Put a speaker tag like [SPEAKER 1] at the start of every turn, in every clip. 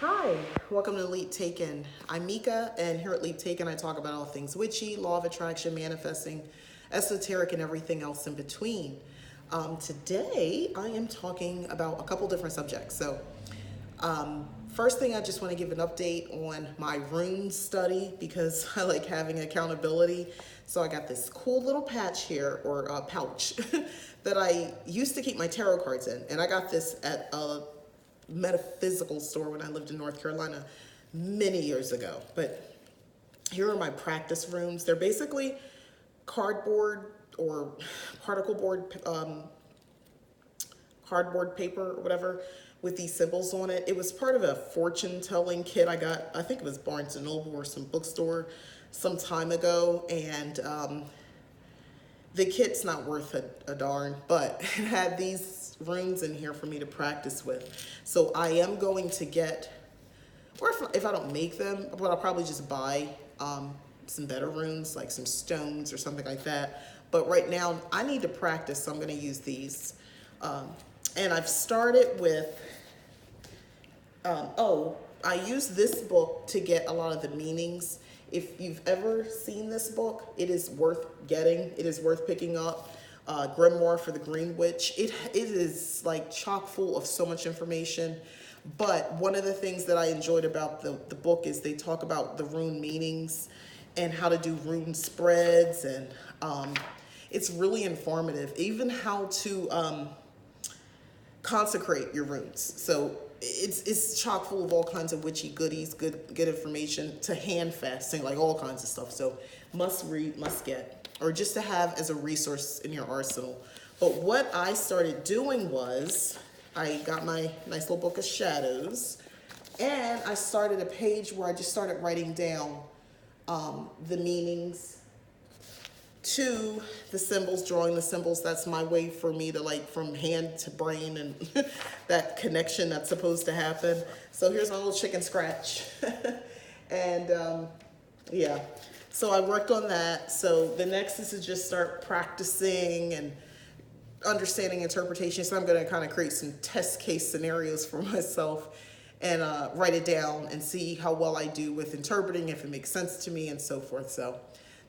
[SPEAKER 1] Hi, welcome to Leap Taken. I'm Mika, and here at Leap Taken, I talk about all things witchy, law of attraction, manifesting, esoteric, and everything else in between. Today, I am talking about a couple different subjects. First thing, I just want to give an update on my rune study because I like having accountability. So I got this cool little patch here, or pouch, that I used to keep my tarot cards in, and I got this at a metaphysical store when I lived in North Carolina many years ago. But here are my practice rooms. They're basically cardboard or particle board, cardboard paper or whatever with these symbols on it. It was part of a fortune telling kit I got, I think it was Barnes and Noble or some bookstore some time ago. And the kit's not worth a darn, but it had these runes in here for me to practice with. So I am going to get, or if I don't make them, but I'll probably just buy some better runes, like some stones or something like that. But right now I need to practice, so I'm going to use these. And I've started with, I use this book to get a lot of the meanings. If you've ever seen this book, it is worth getting. It is worth picking up. Grimoire for the Green Witch. It is like chock full of so much information. But one of the things that I enjoyed about the book is they talk about the rune meanings and how to do rune spreads. And it's really informative. Even how to consecrate your runes. So it's chock full of all kinds of witchy goodies, good information, to hand fasting, like all kinds of stuff. So must read, must get, or just to have as a resource in your arsenal. But what I started doing was I got my nice little book of shadows, and I started a page where I just started writing down the meanings to the symbols, drawing the symbols. That's my way for me to, like, from hand to brain and that connection that's supposed to happen. So here's my little chicken scratch. And yeah, so I worked on that. So the next is to just start practicing and understanding interpretation. So I'm going to kind of create some test case scenarios for myself and write it down and see how well I do with interpreting, if it makes sense to me, and so forth. So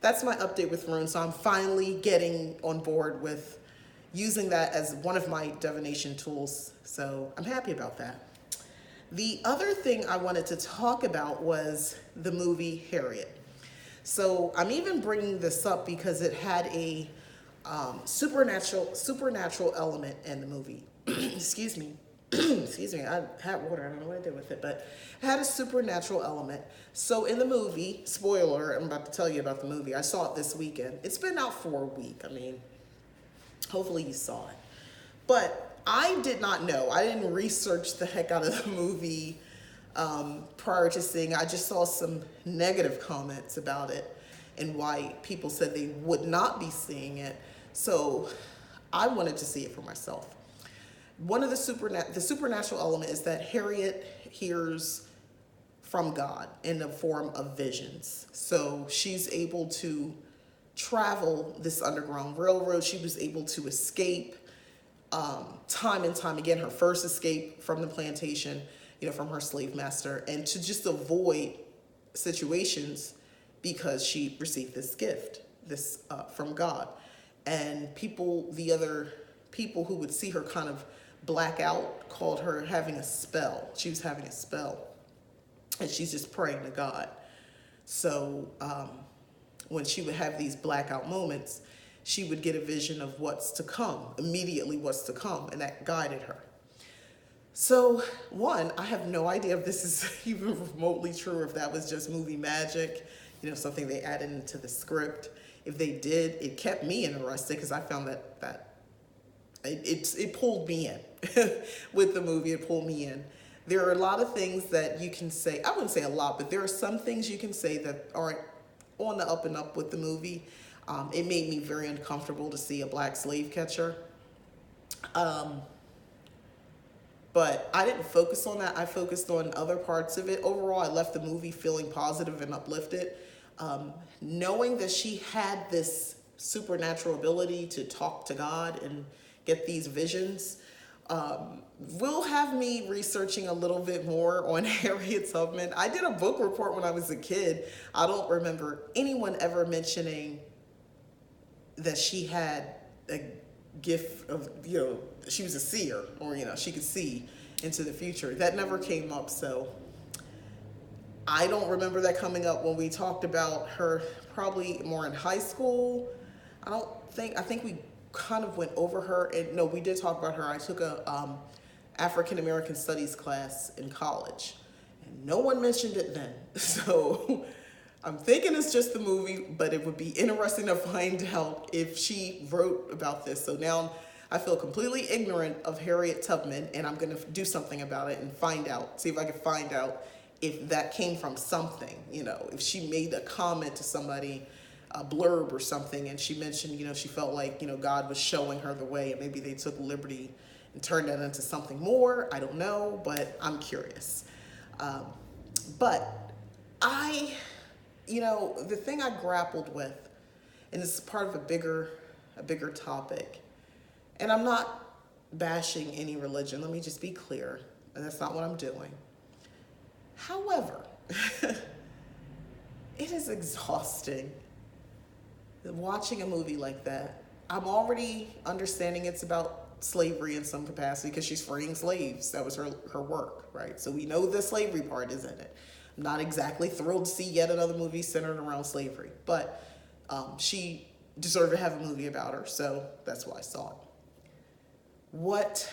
[SPEAKER 1] that's my update with runes. So I'm finally getting on board with using that as one of my divination tools. So I'm happy about that. The other thing I wanted to talk about was the movie Harriet. So I'm even bringing this up because it had a supernatural element in the movie. Excuse me. Excuse me, I had water, I don't know what I did with it, but it had a supernatural element. So in the movie, spoiler, I'm about to tell you about the movie. I saw it this weekend. It's been out for a week. I mean, hopefully you saw it. But I did not know. I didn't research the heck out of the movie prior to seeing it. I just saw some negative comments about it and why people said they would not be seeing it. So I wanted to see it for myself. One of the supernatural element is that Harriet hears from God in the form of visions. So she's able to travel this underground railroad. She was able to escape time and time again. Her first escape from the plantation, from her slave master, and to just avoid situations because she received this gift, from God. And the other people who would see her kind of black out called her having a spell. She was having a spell, and she's just praying to God. So when she would have these blackout moments, she would get a vision of what's to come, immediately what's to come, and that guided her. So one, I have no idea if this is even remotely true, or if that was just movie magic, something they added into the script. If they did, it kept me interested because I found that it pulled me in. With the movie, it pulled me in. There are a lot of things that you can say. I wouldn't say a lot, but there are some things you can say that aren't on the up and up with the movie. It made me very uncomfortable to see a black slave catcher. But I didn't focus on that. I focused on other parts of it. Overall, I left the movie feeling positive and uplifted. Knowing that she had this supernatural ability to talk to God and get these visions will have me researching a little bit more on Harriet Tubman. I did a book report when I was a kid. I don't remember anyone ever mentioning that she had a gift of, she was a seer, or, she could see into the future. That never came up, so I don't remember that coming up when we talked about her, probably more in high school. I think we kind of went over her, and no, we did talk about her. I took a African American Studies class in college, and no one mentioned it then. So I'm thinking it's just the movie, but it would be interesting to find out if she wrote about this. So now I feel completely ignorant of Harriet Tubman, and I'm going to do something about it and see if I can find out if that came from something, if she made a comment to somebody, a blurb or something, and she mentioned, she felt like, God was showing her the way, and maybe they took liberty and turned that into something more. I don't know, but I'm curious. But the thing I grappled with, and this is part of a bigger topic, and I'm not bashing any religion, let me just be clear, and that's not what I'm doing. However, it is exhausting watching a movie like that. I'm already understanding it's about slavery in some capacity because she's freeing slaves. That was her work, right? So we know the slavery part is in it. I'm not exactly thrilled to see yet another movie centered around slavery, but she deserved to have a movie about her, so that's why I saw it. What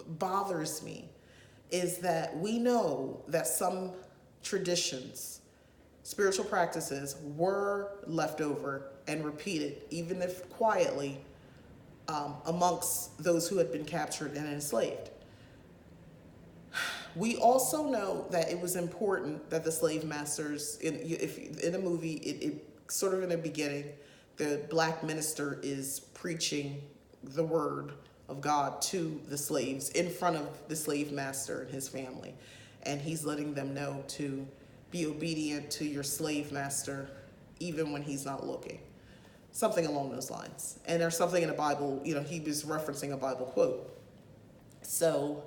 [SPEAKER 1] bothers me is that we know that some traditions, spiritual practices, were left over and repeated, even if quietly, amongst those who had been captured and enslaved. We also know that it was important that the slave masters, in a movie, it sort of in the beginning, the black minister is preaching the word of God to the slaves in front of the slave master and his family. And he's letting them know to be obedient to your slave master even when he's not looking. Something along those lines. And there's something in the Bible, he was referencing a Bible quote. So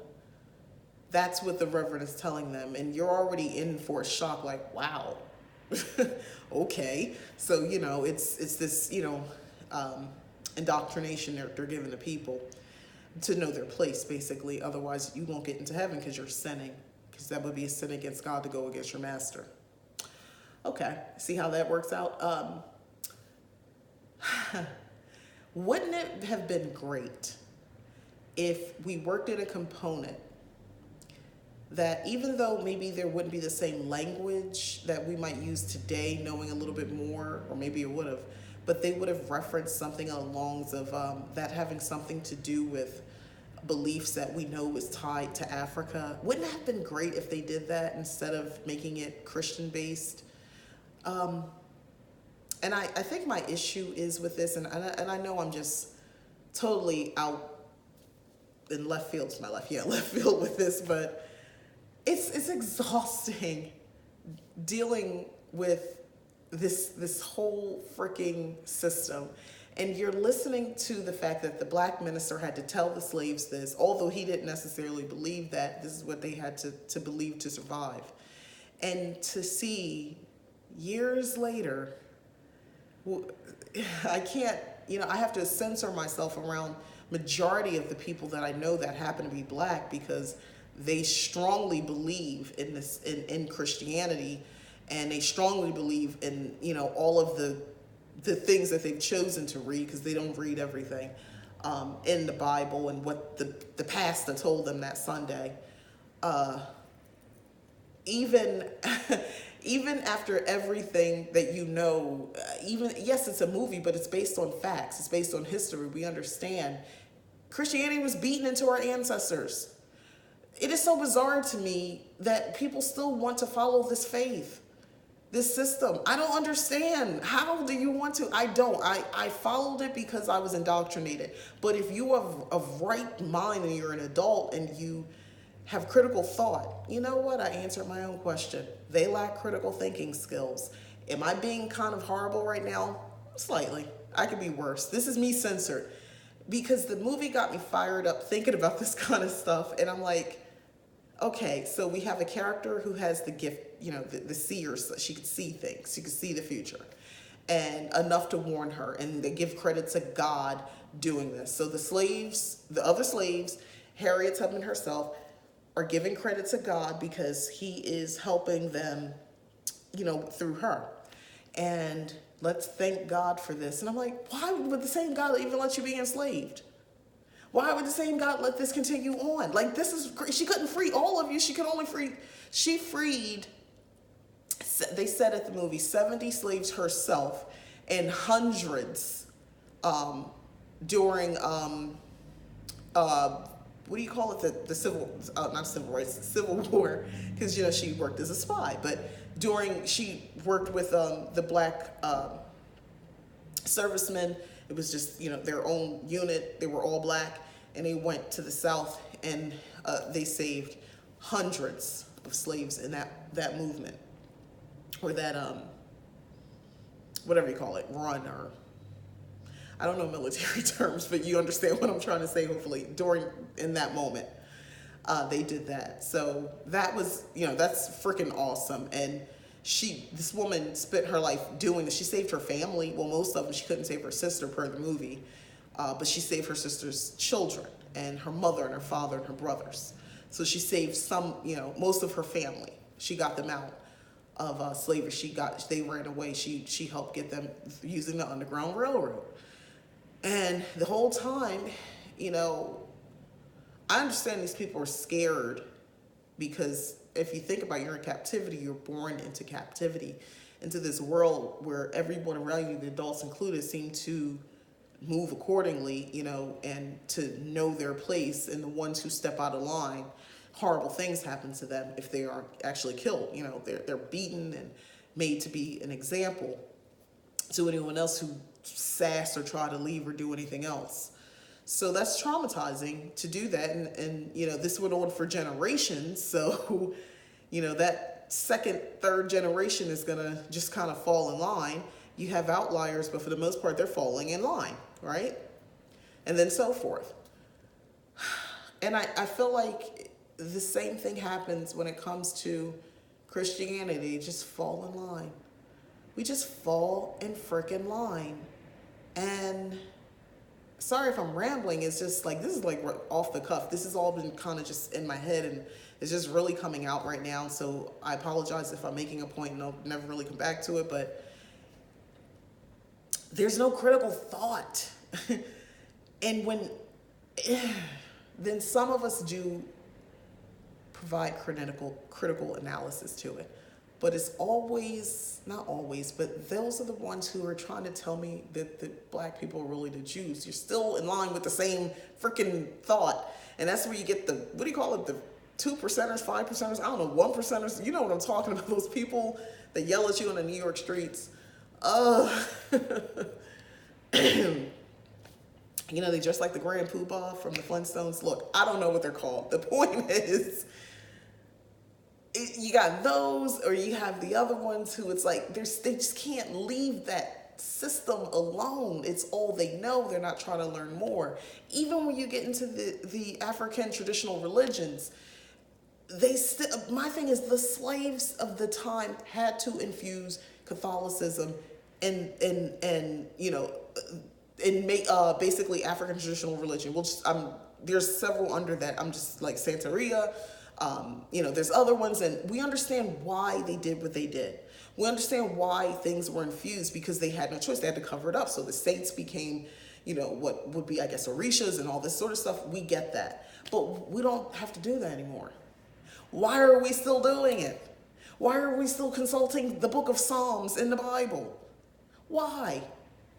[SPEAKER 1] that's what the Reverend is telling them. And you're already in for a shock, like, wow, okay. So, it's this, indoctrination they're giving the people to know their place, basically. Otherwise, you won't get into heaven because you're sinning, because that would be a sin against God to go against your master. Okay, see how that works out? Wouldn't it have been great if we worked in a component that, even though maybe there wouldn't be the same language that we might use today, knowing a little bit more, or maybe it would have, but they would have referenced something along of that having something to do with beliefs that we know is tied to Africa? Wouldn't it have been great if they did that instead of making it Christian-based? And I think my issue is with this, and I know I'm just totally out in left field with this, but it's exhausting dealing with this whole freaking system. And you're listening to the fact that the black minister had to tell the slaves this, although he didn't necessarily believe that. This is what they had to believe to survive. And to see years later, I can't, I have to censor myself around majority of the people that I know that happen to be black, because they strongly believe in this, in Christianity, and they strongly believe in, all of the things that they've chosen to read, because they don't read everything in the Bible and what the pastor told them that Sunday. Even after everything that yes, it's a movie, but it's based on facts. It's based on history. We understand Christianity was beaten into our ancestors. It is so bizarre to me that people still want to follow this faith, this system. I don't understand. How do you want to? I don't. I followed it because I was indoctrinated. But if you have a right mind and you're an adult and you have critical thought, you know what? I answered my own question. They lack critical thinking skills. Am I being kind of horrible right now? Slightly. I could be worse. This is me censored. because the movie got me fired up thinking about this kind of stuff. And I'm like, okay, so we have a character who has the gift, the seers. She could see things. She could see the future, and enough to warn her. And they give credit to God doing this. So the other slaves, Harriet's husband herself, are giving credit to God because he is helping them, through her. And let's thank God for this. And I'm like, why would the same God even let you be enslaved? Why would the same God let this continue on? Like, this is, she couldn't free all of you. She freed, they said at the movie, 70 slaves herself and hundreds during, what do you call it? The not civil rights, Civil War, because, she worked as a spy. But she worked with the black servicemen. It was just, their own unit. They were all black, and they went to the South, and they saved hundreds of slaves in that movement, or that, whatever you call it, run, or I don't know military terms, but you understand what I'm trying to say, hopefully, in that moment. They did that. So that was, that's freaking awesome. And this woman spent her life doing this. She saved her family. Well, most of them, she couldn't save her sister per the movie, but she saved her sister's children and her mother and her father and her brothers. So she saved most of her family. She got them out of slavery. They ran away. She helped get them using the Underground Railroad. And the whole time, I understand these people are scared because if you think about it, you're in captivity, you're born into captivity, into this world where everyone around you, the adults included, seem to move accordingly, and to know their place. And the ones who step out of line, horrible things happen to them if they are actually killed. They're beaten and made to be an example to anyone else who sass or try to leave or do anything else. So that's traumatizing to do that. And this went on for generations. So, that second, third generation is going to just kind of fall in line. You have outliers, but for the most part, they're falling in line, right? And then so forth. And I feel like the same thing happens when it comes to Christianity. Just fall in line. We just fall in frickin' line. And sorry if I'm rambling. It's just like, this is like off the cuff. This has all been kind of just in my head, and it's just really coming out right now. So I apologize if I'm making a point and I'll never really come back to it, but there's no critical thought. And then some of us do provide critical analysis to it. But it's not always, but those are the ones who are trying to tell me that the black people are really the Jews. You're still in line with the same freaking thought. And that's where you get the 2%ers, 5%ers, I don't know, 1%ers. You know what I'm talking about, those people that yell at you in the New York streets. They dress like the Grand Poobah from the Flintstones. Look, I don't know what they're called. The point is, you got those, or you have the other ones who it's like they just can't leave that system alone. It's all they know. They're not trying to learn more. Even when you get into the African traditional religions, my thing is, the slaves of the time had to infuse Catholicism and make basically African traditional religion. There's several under that. I'm just like Santeria. There's other ones, and we understand why they did what they did. We understand why things were infused, because they had no choice. They had to cover it up. So the saints became, what would be, I guess, Orishas and all this sort of stuff. We get that. But we don't have to do that anymore. Why are we still doing it? Why are we still consulting the book of Psalms in the Bible? Why?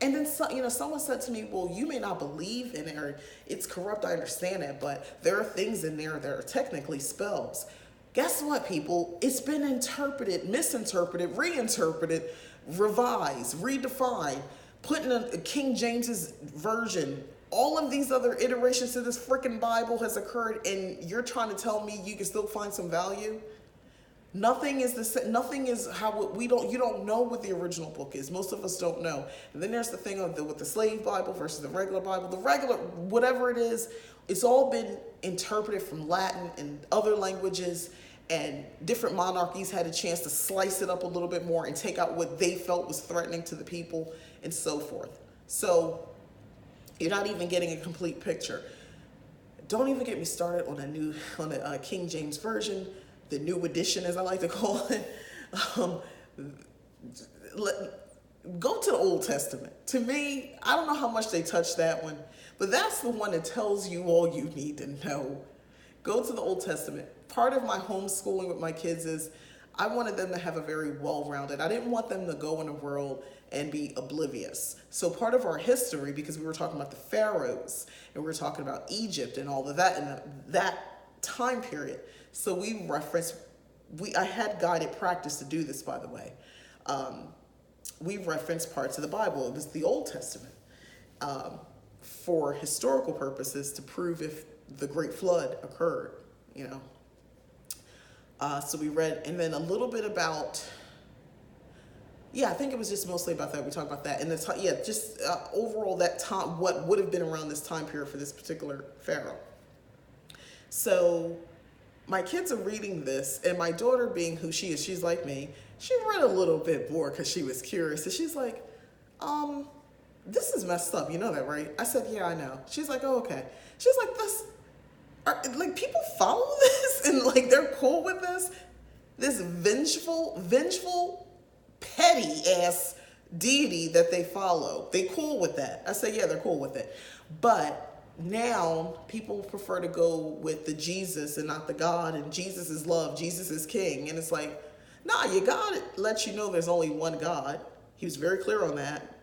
[SPEAKER 1] And then, someone said to me, well, you may not believe in it, or it's corrupt, I understand that, but there are things in there that are technically spells. Guess what, people? It's been interpreted, misinterpreted, reinterpreted, revised, redefined, put in a King James's version. All of these other iterations to this freaking Bible has occurred, and you're trying to tell me you can still find some value? Nothing is the same. Nothing is how we don't. You don't know what the original book is. Most of us don't know. And then there's the thing of with the slave Bible versus the regular Bible. The regular, whatever it is, it's all been interpreted from Latin and other languages. And different monarchies had a chance to slice it up a little bit more and take out what they felt was threatening to the people and so forth. So you're not even getting a complete picture. Don't even get me started on the King James Version, the new edition, as I like to call it. Go to the Old Testament. To me, I don't know how much they touch that one, but that's the one that tells you all you need to know. Go to the Old Testament. Part of my homeschooling with my kids is I wanted them to have a very well-rounded. I didn't want them to go in the world and be oblivious. So part of our history, because we were talking about the pharaohs and we were talking about Egypt and all of that and that time period. So I had guided practice to do this, by the way. We referenced parts of the Bible. It was the Old Testament for historical purposes to prove if the Great Flood occurred, So we read, and then a little bit about, I think it was just mostly about that. We talked about that. And overall that time, what would have been around this time period for this particular pharaoh. So my kids are reading this, and my daughter, being who she is, she's like me, she read a little bit more because she was curious. And she's like, this is messed up. You know that, right? I said, yeah, I know. She's like, oh, okay. She's like, people follow this and like they're cool with this vengeful, petty ass deity that they follow. They cool with that. I say, yeah, they're cool with it. But now people prefer to go with the Jesus and not the God, and Jesus is love, Jesus is king. And it's like, nah, you gotta let you know there's only one God. He was very clear on that.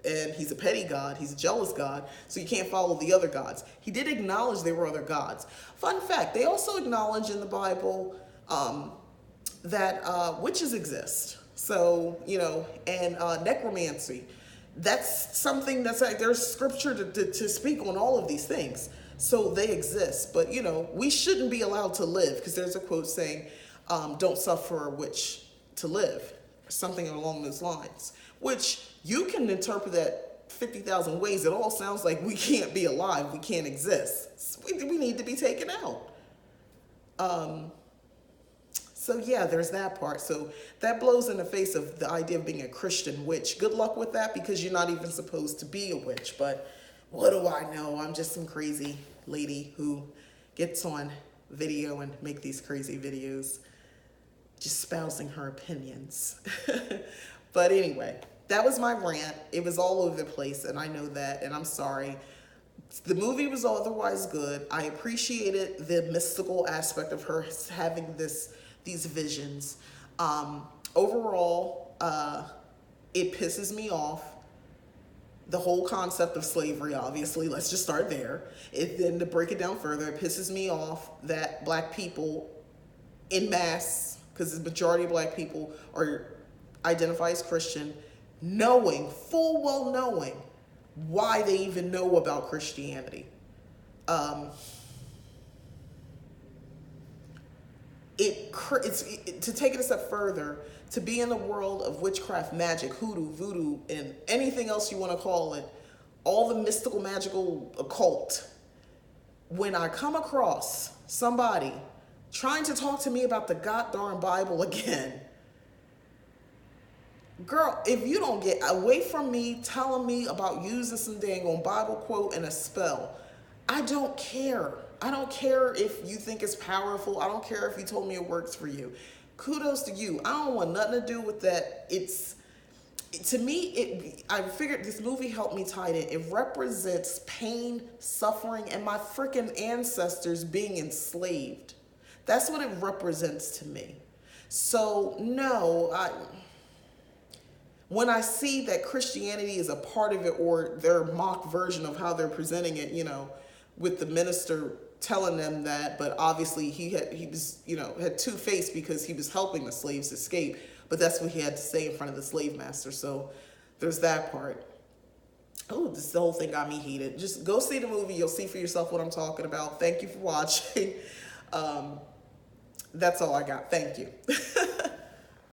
[SPEAKER 1] And he's a petty God. He's a jealous God. So you can't follow the other gods. He did acknowledge there were other gods. Fun fact, they also acknowledge in the Bible that witches exist. So, and necromancy. That's something that's like, there's scripture to speak on all of these things. So they exist. But, we shouldn't be allowed to live, because there's a quote saying, don't suffer a witch to live. Something along those lines. Which you can interpret that 50,000 ways. It all sounds like we can't be alive. We can't exist. We need to be taken out. So yeah, there's that part. So that blows in the face of the idea of being a Christian witch. Good luck with that, because you're not even supposed to be a witch. But what do I know? I'm just some crazy lady who gets on video and make these crazy videos just espousing her opinions. But anyway, that was my rant. It was all over the place, and I know that, and I'm sorry. The movie was otherwise good. I appreciated the mystical aspect of her having these visions. Overall, it pisses me off. The whole concept of slavery, obviously, let's just start there. Then to break it down further, it pisses me off that Black people in mass, because the majority of Black people identify as Christian, full well knowing why they even know about Christianity. To take it a step further, to be in the world of witchcraft, magic, hoodoo, voodoo, and anything else you want to call it, all the mystical, magical, occult, when I come across somebody trying to talk to me about the goddamn Bible again, girl, if you don't get away from me telling me about using some dang on Bible quote and a spell, I don't care. I don't care if you think it's powerful. I don't care if you told me it works for you. Kudos to you. I don't want nothing to do with that. I figured this movie helped me tie it in. It represents pain, suffering, and my freaking ancestors being enslaved. That's what it represents to me. So no, when I see that Christianity is a part of it, or their mock version of how they're presenting it, with the minister telling them that, but obviously he was had two-faced because he was helping the slaves escape, but that's what he had to say in front of the slave master. So there's that part. Oh, the whole thing got me heated. Just go see the movie. You'll see for yourself what I'm talking about. Thank you for watching. That's all I got. Thank you.